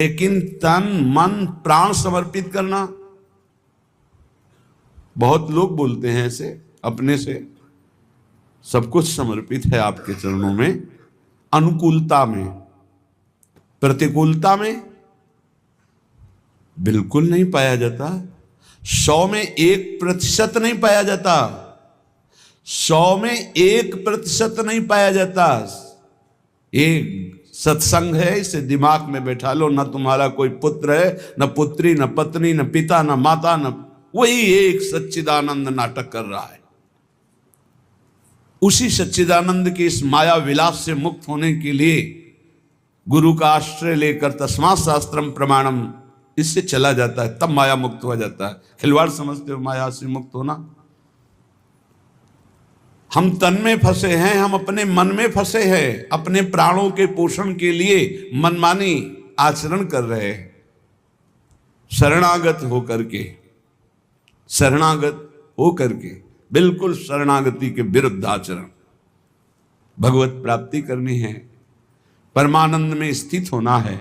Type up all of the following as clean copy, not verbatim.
लेकिन तन मन प्राण समर्पित करना, बहुत लोग बोलते हैं ऐसे अपने से, सब कुछ समर्पित है आपके चरणों में, अनुकूलता में, प्रतिकूलता में बिल्कुल नहीं पाया जाता। 100 में 1% नहीं पाया जाता, 100 में 1% नहीं पाया जाता। एक सत्संग है, इसे दिमाग में बैठा लो, ना तुम्हारा कोई पुत्र है, न पुत्री, न पत्नी, न पिता, न माता, न, वही एक सच्चिदानंद नाटक कर रहा है। उसी सच्चिदानंद के इस माया विलास से मुक्त होने के लिए गुरु का आश्रय लेकर तस्मात् शास्त्रम प्रमाणम, इससे चला जाता है, तब माया मुक्त हो जाता है। खिलवाड़ समझते हो माया से मुक्त होना? हम तन में फंसे हैं, हम अपने मन में फंसे हैं, अपने प्राणों के पोषण के लिए मनमानी आचरण कर रहे हैं, शरणागत होकर के, शरणागत होकर के, बिल्कुल शरणागति के विरुद्ध आचरण। भगवत प्राप्ति करनी है, परमानंद में स्थित होना है,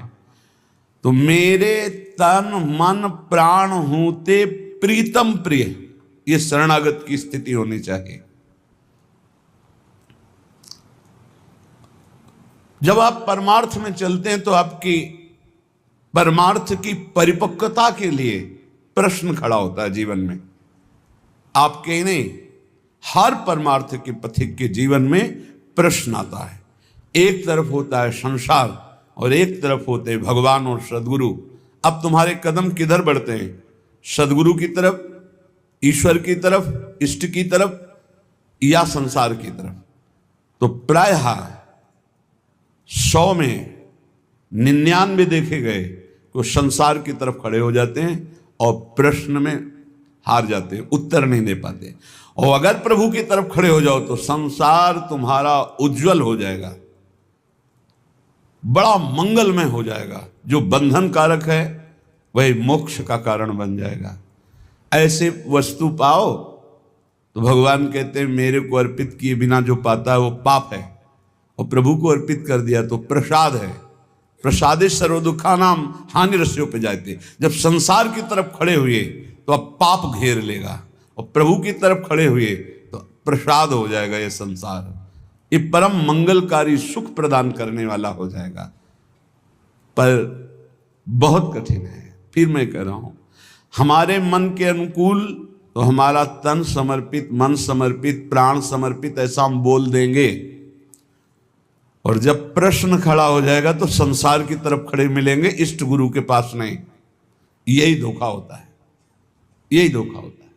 तो मेरे तन मन प्राण होते प्रीतम प्रिय, ये शरणागत की स्थिति होनी चाहिए। जब आप परमार्थ में चलते हैं तो आपकी परमार्थ की परिपक्वता के लिए प्रश्न खड़ा होता है जीवन में। आपके नहीं, हर परमार्थ के पथिक के जीवन में प्रश्न आता है। एक तरफ होता है संसार और एक तरफ होते हैं भगवान और सदगुरु। अब तुम्हारे कदम किधर बढ़ते हैं? सदगुरु की तरफ, ईश्वर की तरफ, इष्ट की तरफ, या संसार की तरफ? तो प्रायः 100 में 99 देखे गए तो संसार की तरफ खड़े हो जाते हैं और प्रश्न में हार जाते हैं, उत्तर नहीं दे पाते। और अगर प्रभु की तरफ खड़े हो जाओ तो संसार तुम्हारा उज्जवल हो जाएगा, बड़ा मंगलमय हो जाएगा। जो बंधन कारक है वही मोक्ष का कारण बन जाएगा। ऐसे वस्तु पाओ तो भगवान कहते हैं मेरे को अर्पित किए बिना जो पाता है वो पाप है, और प्रभु को अर्पित कर दिया तो प्रसाद है। प्रसादे सर्व दुखानाम हानिरस्यो पे जाते। जब संसार की तरफ खड़े हुए तो अब पाप घेर लेगा, और प्रभु की तरफ खड़े हुए तो प्रसाद हो जाएगा। ये संसार ये परम मंगलकारी सुख प्रदान करने वाला हो जाएगा, पर बहुत कठिन है। फिर मैं कह रहा हूं, हमारे मन के अनुकूल तो हमारा तन समर्पित, मन समर्पित, प्राण समर्पित, ऐसा हम बोल देंगे, और जब प्रश्न खड़ा हो जाएगा तो संसार की तरफ खड़े मिलेंगे, इष्ट गुरु के पास नहीं। यही धोखा होता है, यही धोखा होता है।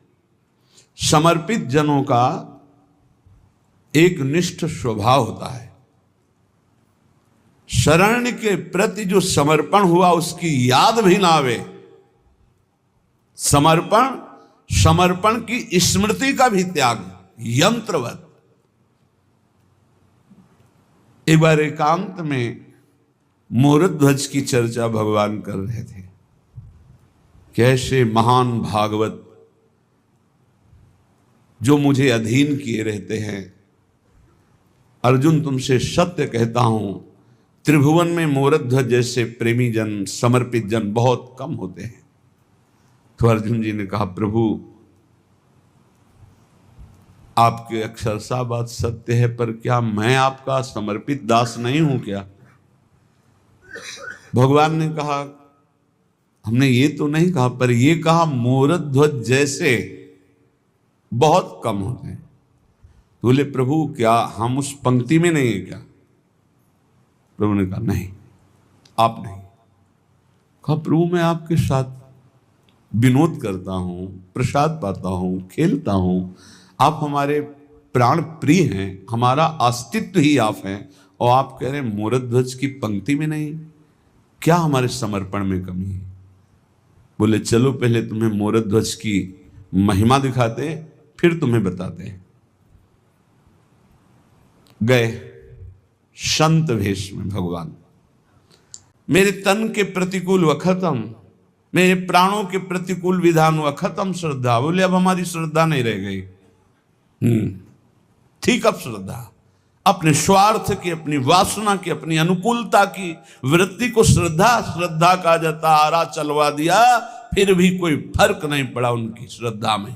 समर्पित जनों का एक निष्ठ स्वभाव होता है। शरण के प्रति जो समर्पण हुआ उसकी याद भी ना आवे, समर्पण की स्मृति का भी त्याग, यंत्रवत। एक बार एकांत में मोरध्वज की चर्चा भगवान कर रहे थे। कैसे महान भागवत जो मुझे अधीन किए रहते हैं, अर्जुन तुमसे सत्य कहता हूं, त्रिभुवन में मोरध्वज जैसे प्रेमी जन, समर्पित जन बहुत कम होते हैं। तो अर्जुन जी ने कहा, प्रभु आपके अक्षरशः बात सत्य है, पर क्या मैं आपका समर्पित दास नहीं हूं क्या? भगवान ने कहा, हमने ये तो नहीं कहा, पर ये कहा मोरध्वज जैसे बहुत कम होते हैं। बोले, प्रभु क्या हम उस पंक्ति में नहीं है क्या? प्रभु ने कहा, नहीं, आप नहीं। कहा, प्रभु मैं आपके साथ विनोद करता हूं, प्रसाद पाता हूं, खेलता हूं, आप हमारे प्राण प्रिय हैं, हमारा अस्तित्व ही आप हैं, और आप कह रहे हैं मोरध्वज की पंक्ति में नहीं। क्या हमारे समर्पण में कमी है? बोले, चलो पहले तुम्हें मोरध्वज की महिमा दिखाते हैं, फिर तुम्हें बताते हैं। गए संत वेश में भगवान, मेरे तन के प्रतिकूल व खत्म, मेरे प्राणों के प्रतिकूल विधान व खत्म श्रद्धा। बोले, अब हमारी श्रद्धा नहीं रह गई। ठीक, अब श्रद्धा, अपने स्वार्थ की, अपनी वासना की, अपनी अनुकूलता की वृत्ति को श्रद्धा का जाता आरा चलवा दिया, फिर भी कोई फर्क नहीं पड़ा उनकी श्रद्धा में।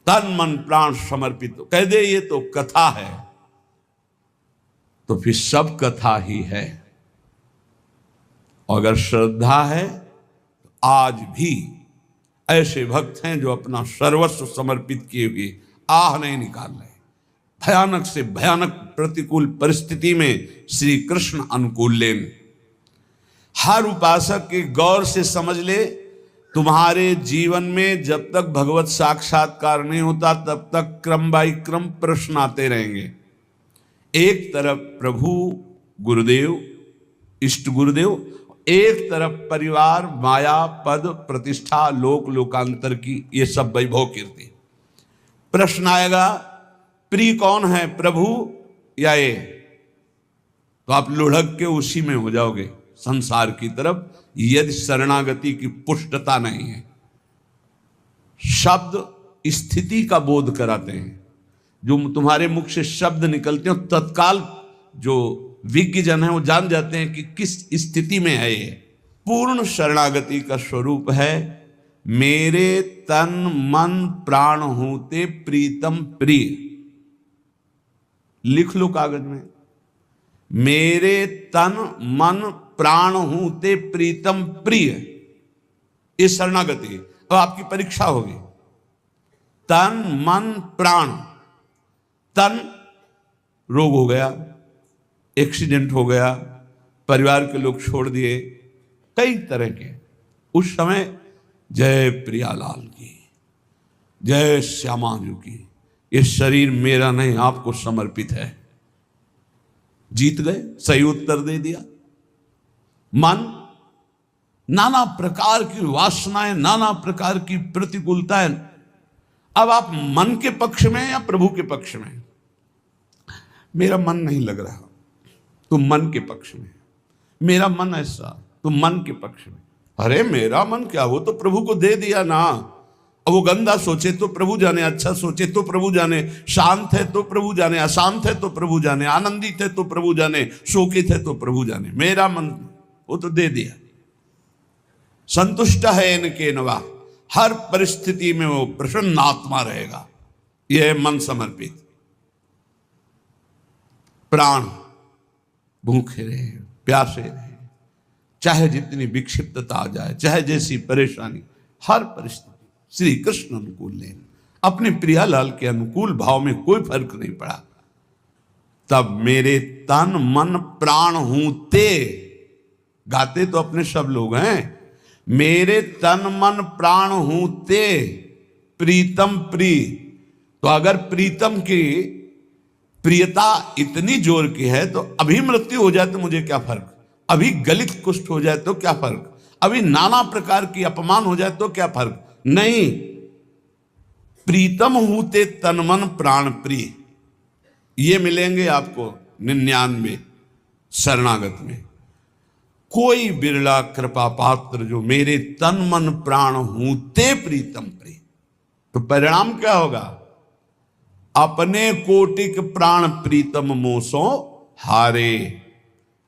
तन मन प्राण समर्पित कह दे ये तो कथा है, तो फिर सब कथा ही है। और अगर श्रद्धा है तो आज भी ऐसे भक्त हैं जो अपना सर्वस्व समर्पित किए हुए आह नहीं निकाल रहे। भयानक से भयानक प्रतिकूल परिस्थिति में श्री कृष्ण अनुकूल लेन। हर उपासक के गौर से समझ ले, तुम्हारे जीवन में जब तक भगवत साक्षात्कार नहीं होता तब तक क्रम बाई क्रम प्रश्न आते रहेंगे। एक तरफ प्रभु गुरुदेव, इष्ट गुरुदेव, एक तरफ परिवार, माया, पद, प्रतिष्ठा, लोक लोकांतर की ये सब वैभव कीर्ति। प्रश्न आएगा प्रिय कौन है, प्रभु या ये? तो आप लुढ़क के उसी में हो जाओगे संसार की तरफ, यदि शरणागति की पुष्टता नहीं है। शब्द स्थिति का बोध कराते हैं। जो तुम्हारे मुख से शब्द निकलते हैं तत्काल जो विज्ञ जन है वो जान जाते हैं कि किस स्थिति में है ये। पूर्ण शरणागति का स्वरूप है मेरे तन मन प्राण होते प्रीतम प्रिय। लिख लो कागज में, मेरे तन मन प्राण होते प्रीतम प्रिय। ये शरणागति। अब आपकी परीक्षा होगी। तन मन प्राण। तन रोग हो गया, एक्सीडेंट हो गया, परिवार के लोग छोड़ दिए, कई तरह के। उस समय जय प्रियालाल की, जय श्यामा जी की, ये शरीर मेरा नहीं आपको समर्पित है। जीत गए, सही उत्तर दे दिया। मन, नाना प्रकार की वासनाएं, नाना प्रकार की प्रतिकूलताएं। अब आप मन के पक्ष में या प्रभु के पक्ष में? मेरा मन नहीं लग रहा, तो मन के पक्ष में। मेरा मन ऐसा, तो मन के पक्ष में। अरे मेरा मन क्या, वो तो प्रभु को दे दिया ना। अब वो गंदा सोचे तो प्रभु जाने, अच्छा सोचे तो प्रभु जाने, शांत है तो प्रभु जाने, अशांत है तो प्रभु जाने, आनंदित है तो प्रभु जाने, शोकित है तो प्रभु जाने। मेरा मन वो तो दे दिया। संतुष्ट है इनके नवा, हर परिस्थिति में वो प्रसन्न आत्मा रहेगा। यह है मन समर्पित। प्राण भूखे रहे, प्यासे रहे, चाहे जितनी विक्षिप्तता आ जाए, चाहे जैसी परेशानी, हर परिस्थिति श्री कृष्ण अनुकूल लेन। अपने प्रियालाल के अनुकूल भाव में कोई फर्क नहीं पड़ा। तब मेरे तन मन प्राण हूं ते, गाते तो अपने सब लोग हैं, मेरे तन मन प्राण हूं ते प्रीतम प्रिय। तो अगर प्रीतम की प्रियता इतनी जोर की है तो अभी मृत्यु हो जाए तो मुझे क्या फर्क, अभी गलित कुष्ठ हो जाए तो क्या फर्क, अभी नाना प्रकार की अपमान हो जाए तो क्या फर्क नहीं। प्रीतम हूते तन मन प्राण प्रिय, ये मिलेंगे आपको 99 शरणागत में। कोई बिरला कृपा पात्र जो मेरे तन मन प्राण हूते प्रीतम प्रिय। तो परिणाम क्या होगा? अपने कोटिक प्राण प्रीतम मोसो हारे,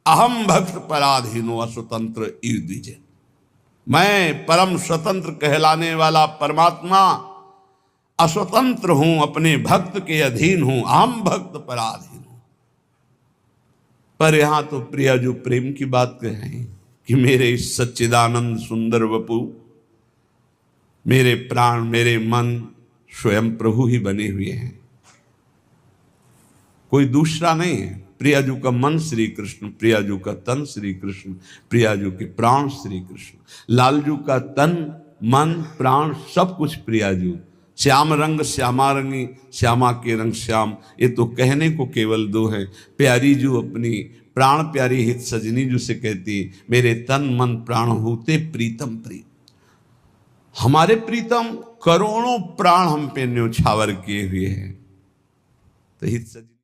अहम भक्त पराधीनो अस्वतंत्र ईर्द्विजे। मैं परम स्वतंत्र कहलाने वाला परमात्मा अस्वतंत्र हूं, अपने भक्त के अधीन हूं, अहम भक्त पराधीन हूं। पर यहां तो प्रिया जो प्रेम की बात कहें कि मेरे सच्चिदानंद सुंदर वपु, मेरे प्राण मेरे मन स्वयं प्रभु ही बने हुए हैं, कोई दूसरा नहीं है। प्रियाजू का मन श्री कृष्ण, प्रियाजू का तन श्री कृष्ण, प्रियाजू के प्राण श्री कृष्ण, लालजू का तन मन प्राण सब कुछ प्रियाजू। श्याम रंग श्यामा रंगी, श्यामा के रंग श्याम, ये तो कहने को केवल दो है। प्यारी जू अपनी प्राण प्यारी हित सजनी जू से कहती, मेरे तन मन प्राण होते प्रीतम प्रिय। हमारे प्रीतम करोड़ों प्राण हम पे न्योछावर किए हुए हैं। तो हित सजनी